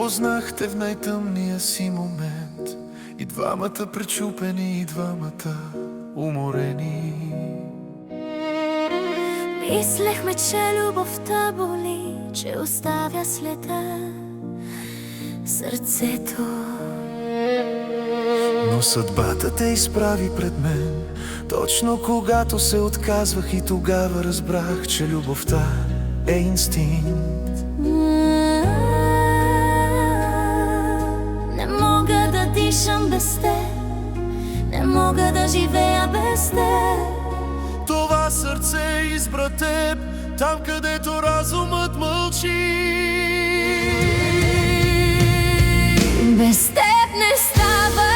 познахте в най-тъмния си момент, и двамата пречупени, и двамата уморени. Мислехме, че любовта боли, че оставя следа в сърцето. Но съдбата те изправи пред мен, точно когато се отказвах, и тогава разбрах, че любовта е инстинкт. Не мога да дишам без теб, не мога да живея без теб. Това сърце избра теб, там където разумът мълчи. Без теб не става,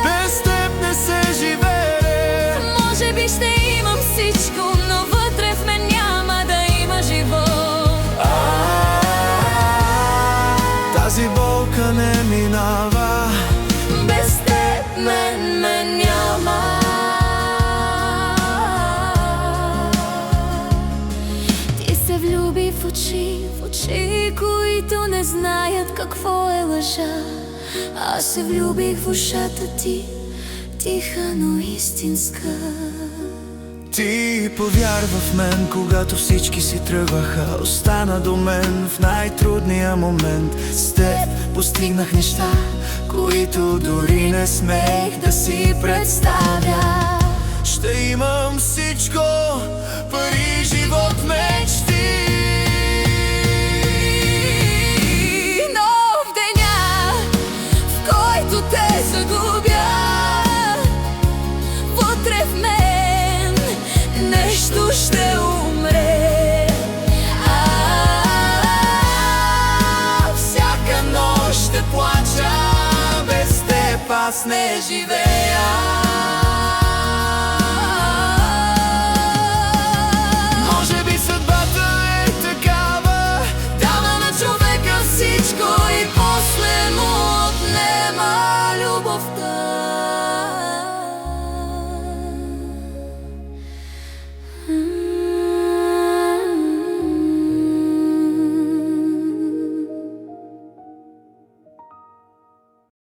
без теб не се живее. може би ще имам всичко, но вътре в мен няма да има живот. Тази болка не минава, Без теб мен няма. Ти се влюби в очи, които не знаят какво е лъжа. Аз се влюбих в ушата ти, тиха, но истинска. ти повярва в мен, когато всички си тръгваха. Остана до мен в най-трудния момент. С теб постигнах неща, които дори не смех да си представя. Ще имам всичко, пари